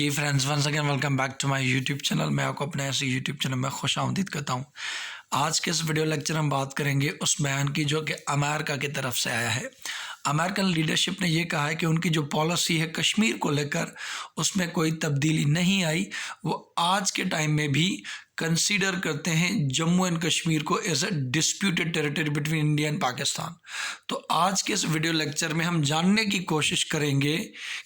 Ji friends, once again welcome back to my YouTube channel. मैं आपको अपने ऐसे यूट्यूब चैनल में खुश आमदीद करता हूँ। आज के इस वीडियो लेक्चर हम बात करेंगे उस बयान की जो कि अमेरिका की तरफ से आया है। अमेरिकन लीडरशिप ने ये कहा है कि उनकी जो पॉलिसी है कश्मीर को लेकर, उसमें कोई तब्दीली नहीं आई। वो आज के टाइम में भी कंसीडर करते हैं जम्मू एंड कश्मीर को as a disputed territory between India and Pakistan. तो आज के इस वीडियो लेक्चर में हम जानने की कोशिश करेंगे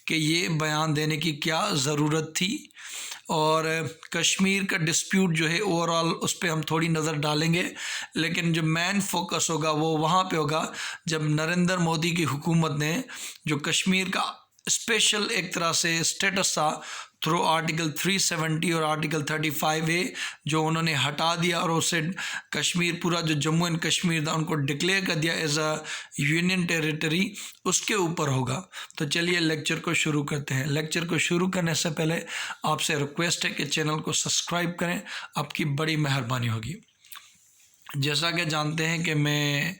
कि ये बयान देने की क्या ज़रूरत थी और कश्मीर का डिस्प्यूट जो है ओवरऑल उस पर हम थोड़ी नज़र डालेंगे। लेकिन जो मेन फोकस होगा वो वहाँ पे होगा जब नरेंद्र मोदी की हुकूमत ने जो कश्मीर का स्पेशल एक तरह से स्टेटस था थ्रू आर्टिकल 370 और आर्टिकल 35A जो उन्होंने हटा दिया और उससे कश्मीर पूरा जो जम्मू एंड कश्मीर था उनको डिक्लेयर कर दिया एज अ यूनियन टेरिटरी, उसके ऊपर होगा। तो चलिए लेक्चर को शुरू करते हैं। लेक्चर को शुरू करने से पहले आपसे रिक्वेस्ट है कि चैनल को सब्सक्राइब करें, आपकी बड़ी मेहरबानी होगी। जैसा कि जानते हैं कि मैं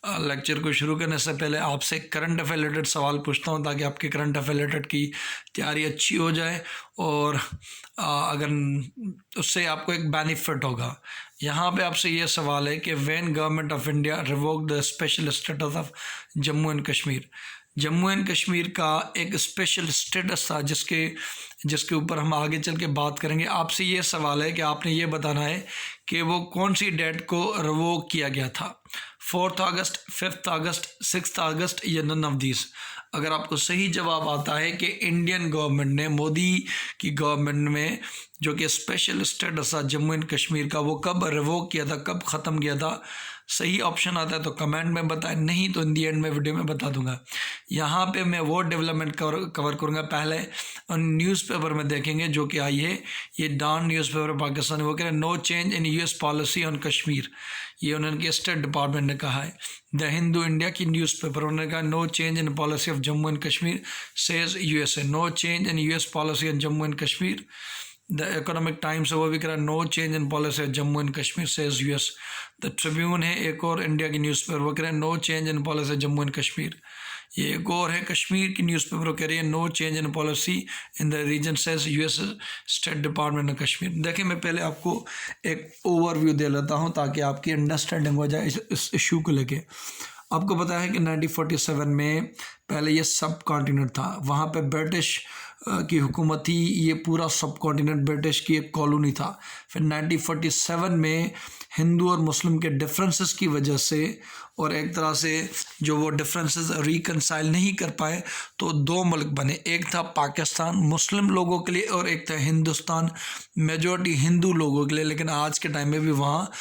लेक्चर को शुरू करने से पहले आपसे करंट अफेयर रिलेटेड सवाल पूछता हूं ताकि आपकी करंट अफेयर रिलेटेड की तैयारी अच्छी हो जाए और अगर उससे आपको एक बेनिफिट होगा। यहाँ पे आपसे ये सवाल है कि when government of India revoked the special status of Jammu and Kashmir. Jammu and Kashmir का एक स्पेशल स्टेटस था जिसके ऊपर हम आगे चल के बात करेंगे। आपसे ये सवाल है कि आपने ये बताना है कि वो कौन सी डेट को रिवोक किया गया था, 4 अगस्त, 5 अगस्त, 6 अगस्त या नन ऑफ दीज। अगर आपको सही जवाब आता है कि इंडियन गवर्नमेंट ने, मोदी की गवर्नमेंट में जो कि स्पेशल स्टेटस था जम्मू एंड कश्मीर का, वो कब रिवोक किया था, कब ख़त्म किया था, सही ऑप्शन आता है तो कमेंट में बताएं, नहीं तो इन दी एंड में वीडियो में बता दूंगा। यहाँ पे मैं वो डेवलपमेंट कवर करूँगा। पहले न्यूज़पेपर में देखेंगे जो कि आई है, ये डॉन न्यूज़पेपर पाकिस्तान, वो कह रहे हैं no change in US policy on Kashmir. ये उन्होंने स्टेट डिपार्टमेंट ने कहा है। द हिंदू इंडिया की न्यूज़पेपर उन्होंने कहा no change in policy of Jammu and Kashmir says USA, no change in US policy on Jammu and Kashmir. The Economic Times है वो भी कह रहा है no change in policy of Jammu and Kashmir says US. The Tribune है एक और इंडिया की न्यूज़पेपर, वो कह रहे हैं no change in policy of Jammu and Kashmir. ये एक और है कश्मीर की न्यूज़पेपर, वो कह रही है no change in policy in the region says US state department of Kashmir. देखिए मैं पहले आपको एक ओवरव्यू दे लेता हूँ ताकि आपकी अंडरस्टैंडिंग हो जाए इस इशू को लेके। आपको पता है कि 1947 में पहले ये सब कॉन्टिनेंट था, वहाँ पे ब्रिटिश की हुकूमत थी, ये पूरा सब कॉन्टिनेंट ब्रिटिश की एक कॉलोनी था। फिर 1947 में हिंदू और मुस्लिम के डिफरेंसेस की वजह से और एक तरह से जो वो डिफरेंसेस रिकनसाइल नहीं कर पाए तो दो मुल्क बने, एक था पाकिस्तान मुस्लिम लोगों के लिए और एक था हिंदुस्तान मेजॉरिटी हिंदू लोगों के लिए। लेकिन आज के टाइम में भी वहाँ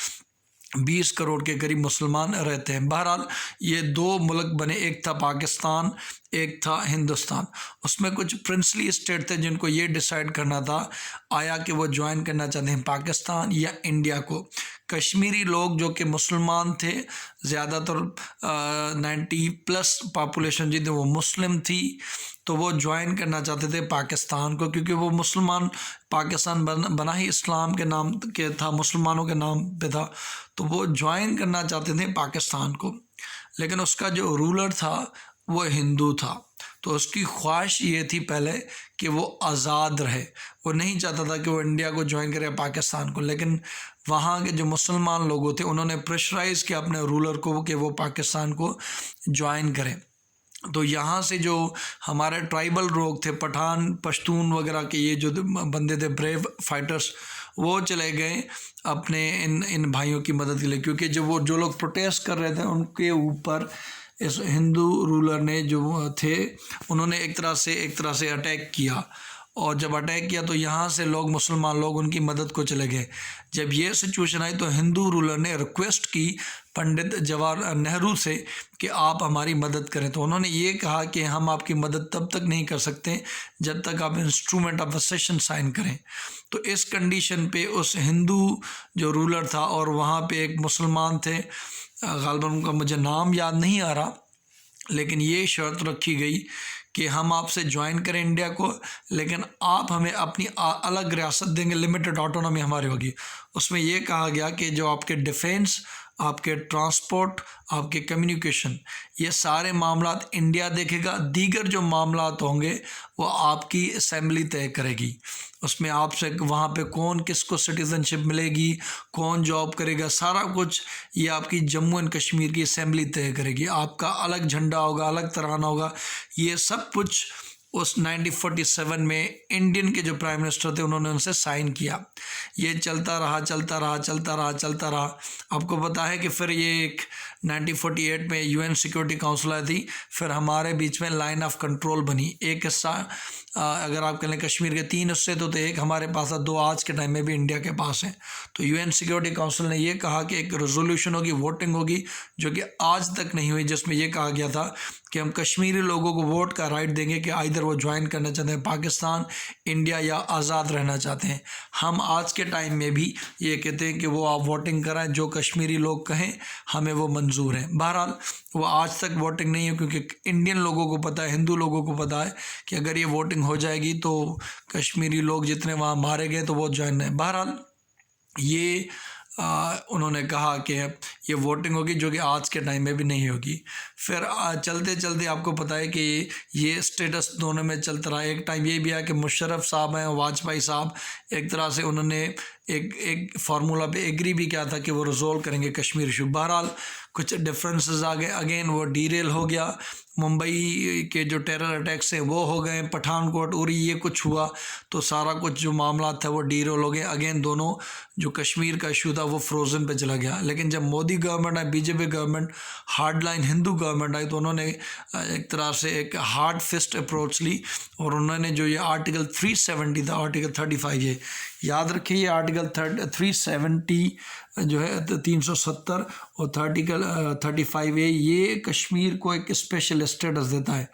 20 करोड़ के करीब मुसलमान रहते हैं। बहरहाल ये दो मुल्क बने, एक था पाकिस्तान, एक था हिंदुस्तान। उसमें कुछ प्रिंसली स्टेट थे जिनको ये डिसाइड करना था आया कि वो ज्वाइन करना चाहते हैं पाकिस्तान या इंडिया को। कश्मीरी लोग जो कि मुसलमान थे, ज़्यादातर 90+ पॉपुलेशन जितनी वो मुस्लिम थी, तो वो ज्वाइन करना चाहते थे पाकिस्तान को, क्योंकि वो मुसलमान पाकिस्तान बना ही इस्लाम के नाम के था, मुसलमानों के नाम पे था, तो वो ज्वाइन करना चाहते थे पाकिस्तान को। लेकिन उसका जो रूलर था वो हिंदू था, तो उसकी ख्वाहिश ये थी पहले कि वो आज़ाद रहे, वो नहीं चाहता था कि वो इंडिया को ज्वाइन करे पाकिस्तान को। लेकिन वहाँ के जो मुसलमान लोग थे उन्होंने प्रेशराइज़ किया अपने रूलर को कि वो पाकिस्तान को ज्वाइन करें। तो यहाँ से जो हमारे ट्राइबल लोग थे, पठान पश्तून वगैरह के ये जो बंदे थे ब्रेव फाइटर्स, वो चले गए अपने इन भाइयों की मदद के लिए, क्योंकि जो लोग प्रोटेस्ट कर रहे थे उनके ऊपर इस हिंदू रूलर ने जो थे उन्होंने एक तरह से अटैक किया। और जब अटैक किया तो यहाँ से लोग, मुसलमान लोग, उनकी मदद को चले गए। जब ये सिचुएशन आई तो हिंदू रूलर ने रिक्वेस्ट की पंडित जवाहरलाल नेहरू से कि आप हमारी मदद करें। तो उन्होंने ये कहा कि हम आपकी मदद तब तक नहीं कर सकते जब तक आप इंस्ट्रूमेंट ऑफ असेशन साइन करें। तो इस कंडीशन पे उस हिंदू जो रूलर था और वहाँ पे एक मुसलमान थे, गालिबन उनका मुझे नाम याद नहीं आ रहा, लेकिन ये शर्त रखी गई कि हम आपसे ज्वाइन करें इंडिया को, लेकिन आप हमें अपनी अलग रियासत देंगे, लिमिटेड ऑटोनॉमी हमारी होगी। उसमें यह कहा गया कि जो आपके डिफेंस, आपके ट्रांसपोर्ट, आपके कम्युनिकेशन, ये सारे मामलात इंडिया देखेगा। दीगर जो मामलात होंगे वो आपकी असेंबली तय करेगी। उसमें आपसे वहाँ पे कौन किसको सिटीज़नशिप मिलेगी, कौन जॉब करेगा, सारा कुछ ये आपकी जम्मू एंड कश्मीर की असेंबली तय करेगी। आपका अलग झंडा होगा, अलग तराना होगा, ये सब कुछ उस 1947 में इंडियन के जो प्राइम मिनिस्टर थे उन्होंने उनसे साइन किया। ये चलता रहा चलता रहा चलता रहा चलता रहा। आपको पता है कि फिर ये एक 1948 में यूएन सिक्योरिटी काउंसिल आई थी, फिर हमारे बीच में लाइन ऑफ कंट्रोल बनी। एक हिस्सा अगर आप कहें कश्मीर के 3 हिस्से तो थे, एक हमारे पास था, 2 आज के टाइम में भी इंडिया के पास हैं। तो यूएन सिक्योरिटी काउंसिल ने ये कहा कि एक रेजोल्यूशन होगी, वोटिंग होगी, जो कि आज तक नहीं हुई, जिसमें यह कहा गया था कि हम कश्मीरी लोगों को वोट का राइट देंगे कि आइदर वो ज्वाइन करना चाहते हैं पाकिस्तान, इंडिया, या आज़ाद रहना चाहते हैं। हम आज के टाइम में भी ये कहते हैं कि वो आप वोटिंग कराएं, जो कश्मीरी लोग कहें हमें वो मंजूर है। बहरहाल वो आज तक वोटिंग नहीं है, क्योंकि इंडियन लोगों को पता है, हिंदू लोगों को पता है कि अगर ये वोटिंग हो जाएगी तो कश्मीरी लोग जितने वहाँ मारे गए तो वो ज्वाइन है। बहरहाल ये उन्होंने कहा कि ये वोटिंग होगी, जो कि आज के टाइम में भी नहीं होगी। फिर चलते चलते आपको पता है कि ये स्टेटस दोनों में चलता रहा। एक टाइम ये भी आया कि मुशर्रफ साहब हैं, वाजपेयी साहब, एक तरह से उन्होंने एक फार्मूला पे एग्री भी किया था कि वो रिजोल्व करेंगे कश्मीर इशू। बहरहाल कुछ डिफरेंसेस आ गए, अगेन वो डीरेल हो गया। मुंबई के जो टेरर अटैक्स हैं वो हो गए, पठानकोट, उरी, ये कुछ हुआ, तो सारा कुछ जो मामला था वो डीरेल हो गए। अगेन दोनों जो कश्मीर का इशू था वो फ्रोजन पे चला गया। लेकिन जब मोदी गवर्नमेंट आई, BJP government, hardline Hindu government आई, तो उन्होंने एक तरह से एक हार्ड फिस्ट अप्रोच ली और उन्होंने जो ये आर्टिकल 370 था, आर्टिकल 35, ये याद रखिए, ये आर्टिकल 370 जो है 370 और 35A, ये कश्मीर को एक स्पेशल स्टेटस देता है।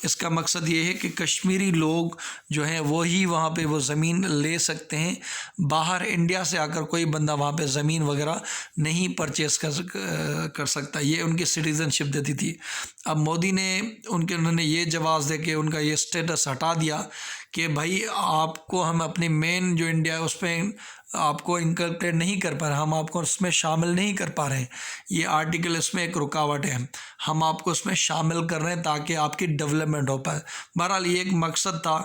इसका मकसद ये है कि कश्मीरी लोग जो हैं वो ही वहाँ पे वो ज़मीन ले सकते हैं, बाहर इंडिया से आकर कोई बंदा वहाँ पे ज़मीन वगैरह नहीं परचेस कर सकता। ये उनकी सिटीज़नशिप देती थी। अब मोदी ने उन्होंने ये जवाब दे के उनका ये स्टेटस हटा दिया कि भाई आपको हम अपनी मेन जो इंडिया है उस पर आपको इनकलकेट नहीं कर पा रहे, हम आपको उसमें शामिल नहीं कर पा रहे हैं। ये आर्टिकल इसमें एक रुकावट है, हम आपको उसमें शामिल कर रहे हैं ताकि आपकी डेवलपमेंट हो पाए। बहरहाल ये एक मकसद था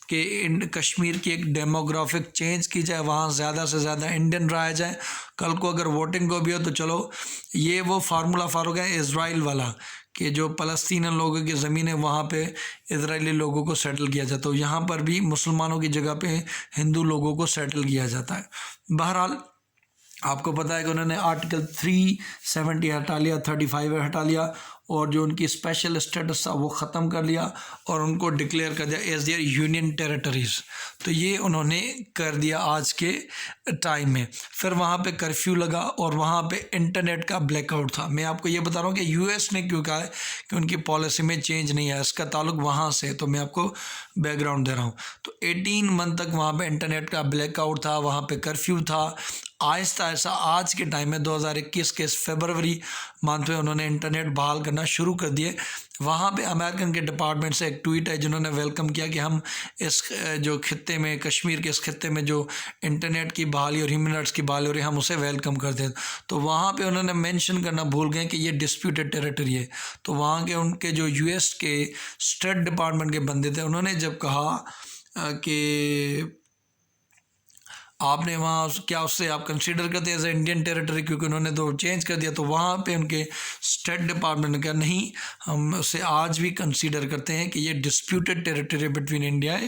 कि कश्मीर की एक डेमोग्राफिक चेंज की जाए, वहाँ ज़्यादा से ज़्यादा इंडियन रहा जाए। कल को अगर वोटिंग को भी हो तो चलो, ये वो फार्मूला फारूक है इज़राइल वाला कि जो फ़लस्तीनी लोगों की ज़मीन है वहाँ पे इजरायली लोगों को सेटल किया जाता है, तो यहाँ पर भी मुसलमानों की जगह पे हिंदू लोगों को सेटल किया जाता है। बहरहाल आपको पता है कि उन्होंने आर्टिकल 370 हटा लिया, 35 हटा लिया, और जो उनकी स्पेशल स्टेटस था वो ख़त्म कर लिया और उनको डिक्लेयर कर दिया एज देयर यूनियन टेरिटरीज़। तो ये उन्होंने कर दिया आज के टाइम में। फिर वहाँ पे कर्फ्यू लगा और वहाँ पे इंटरनेट का ब्लैकआउट था। मैं आपको ये बता रहा हूँ कि यूएस ने क्यों कहा है कि उनकी पॉलिसी में चेंज नहीं है, इसका ताल्लुक वहाँ से, तो मैं आपको बैकग्राउंड दे रहा हूँ। तो 18 मंथ तक वहाँ पे इंटरनेट का ब्लैकआउट था, वहाँ पे कर्फ्यू था। आहिस्ता आहिस्ता आज के टाइम में 2021 के फरवरी मंथ में उन्होंने इंटरनेट बहाल करना शुरू कर दिए। वहाँ पे अमेरिकन के डिपार्टमेंट से एक ट्वीट है जिन्होंने वेलकम किया कि हम इस जो खित्ते में, कश्मीर के इस खित्ते में जो इंटरनेट की बहाली और ह्यूमन राइट्स की बहाली हो रही है, हम उसे वेलकम करते हैं। तो वहाँ पे उन्होंने मेंशन करना भूल गए कि ये डिस्प्यूटेड टेरिटरी है। तो वहाँ के उनके जो यूएस के स्टेट डिपार्टमेंट के बंदे थे, उन्होंने जब कहा कि आपने वहाँ क्या उससे आप कंसीडर करते हैं एज ए इंडियन टेरिटरी, क्योंकि उन्होंने तो चेंज कर दिया, तो वहाँ पे उनके स्टेट डिपार्टमेंट ने कहा नहीं, हम उसे आज भी कंसीडर करते हैं कि ये disputed territory between India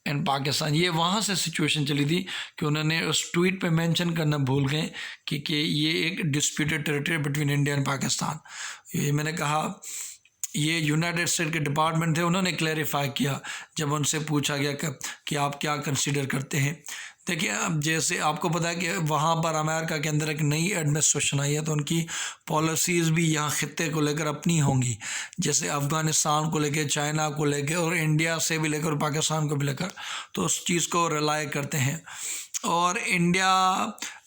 and Pakistan. ये वहाँ से सिचुएशन चली थी कि उन्होंने उस ट्वीट पे मेंशन करना भूल गए कि ये एक disputed territory between India and Pakistan. ये मैंने कहा, ये यूनाइटेड स्टेट के डिपार्टमेंट थे, उन्होंने क्लैरिफाई किया जब उनसे पूछा गया कि आप क्या कंसीडर करते हैं। देखिए, अब जैसे आपको पता है कि वहाँ पर अमेरिका के अंदर एक नई एडमिनिस्ट्रेशन आई है, तो उनकी पॉलिसीज़ भी यहाँ खित्ते को लेकर अपनी होंगी, जैसे अफ़गानिस्तान को लेकर, चाइना को लेकर और इंडिया से भी लेकर पाकिस्तान को भी लेकर, तो उस चीज़ को रिलाई करते हैं। और इंडिया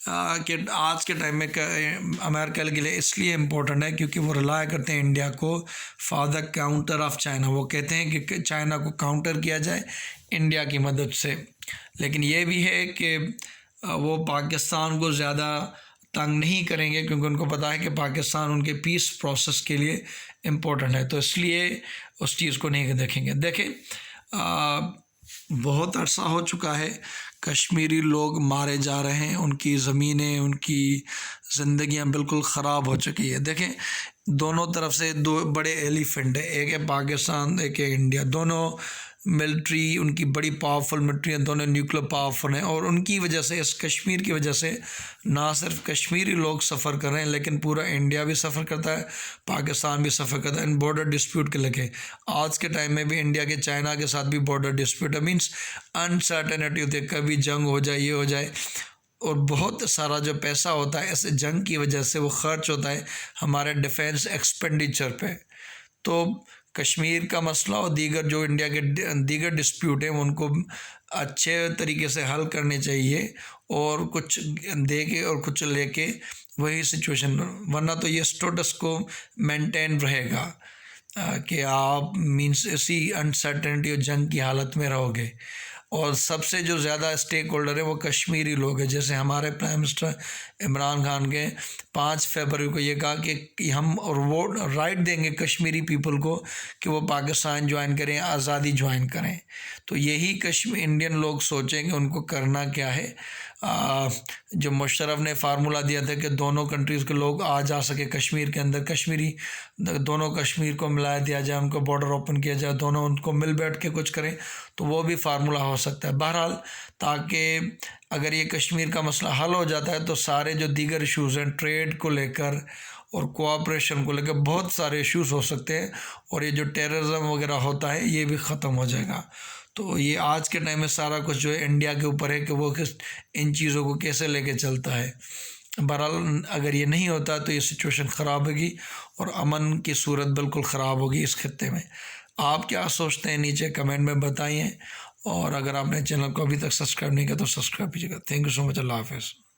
कि आज के टाइम में अमेरिका के लिए इसलिए इम्पोर्टेंट है क्योंकि वो रिलाय करते हैं इंडिया को for the counter of China. वो कहते हैं कि चाइना को काउंटर किया जाए इंडिया की मदद से। लेकिन ये भी है कि वो पाकिस्तान को ज़्यादा तंग नहीं करेंगे क्योंकि उनको पता है कि पाकिस्तान उनके पीस प्रोसेस के लिए इम्पोर्टेंट है, तो इसलिए उस चीज़ को नहीं देखेंगे। देखें, बहुत अरसा हो चुका है कश्मीरी लोग मारे जा रहे हैं, उनकी ज़मीनें, उनकी ज़िंदगियां बिल्कुल ख़राब हो चुकी है। देखें, दोनों तरफ से दो बड़े एलिफेंट है, एक है पाकिस्तान, एक है इंडिया। दोनों मिलिट्री, उनकी बड़ी पावरफुल मिलिट्री है, दोनों न्यूक्लियर पावरफुल हैं, और उनकी वजह से, इस कश्मीर की वजह से ना सिर्फ कश्मीरी लोग सफ़र कर रहे हैं लेकिन पूरा इंडिया भी सफ़र करता है, पाकिस्तान भी सफ़र करता है इन बॉर्डर डिस्प्यूट के लेके। आज के टाइम में भी इंडिया के चाइना के साथ भी बॉर्डर डिस्प्यूट है, मीन्स अनसर्टेनिटी होती है, कभी जंग हो जाए, ये हो जाए, और बहुत सारा जो पैसा होता है ऐसे जंग की वजह से वो खर्च होता है हमारे डिफेंस एक्सपेंडिचर पे। तो कश्मीर का मसला और दीगर जो इंडिया के दीगर डिस्प्यूट हैं उनको अच्छे तरीके से हल करने चाहिए, और कुछ दे के और कुछ लेके, वही सिचुएशन, वरना तो ये स्टेटस को मेंटेन रहेगा कि आप मीन्स इसी अनसर्टेनिटी और जंग की हालत में रहोगे। और सबसे जो ज़्यादा स्टेक होल्डर है वो कश्मीरी लोग हैं। जैसे हमारे प्राइम मिनिस्टर इमरान खान के 5 फरवरी को ये कहा कि हम और वो राइट देंगे कश्मीरी पीपल को कि वो पाकिस्तान ज्वाइन करें, आज़ादी ज्वाइन करें। तो यही कश्मीर इंडियन लोग सोचेंगे उनको करना क्या है। जो मुशर्रफ ने फार्मूला दिया था कि दोनों कंट्रीज़ के लोग आ जा सके कश्मीर के अंदर, कश्मीरी दोनों कश्मीर को मिला दिया जाए, उनको बॉर्डर ओपन किया जाए, दोनों उनको मिल बैठ के कुछ करें, तो वो भी फार्मूला हो सकता है। बहरहाल, ताकि अगर ये कश्मीर का मसला हल हो जाता है तो सारे जो दीगर इश्यूज़ हैं ट्रेड को लेकर और कोऑपरेशन को लेकर बहुत सारे इश्यूज़ हो सकते हैं, और ये जो टेररिज्म वगैरह होता है ये भी ख़त्म हो जाएगा। तो ये आज के टाइम में सारा कुछ जो है इंडिया के ऊपर है कि वो किस इन चीज़ों को कैसे लेके चलता है। बहरहाल, अगर ये नहीं होता तो ये सिचुएशन ख़राब होगी और अमन की सूरत बिल्कुल ख़राब होगी इस खित्ते में। आप क्या सोचते हैं नीचे कमेंट में बताइए, और अगर आपने चैनल को अभी तक सब्सक्राइब नहीं किया तो सब्सक्राइब कीजिएगा। Thank you so much. अल्लाह हाफ़िज़।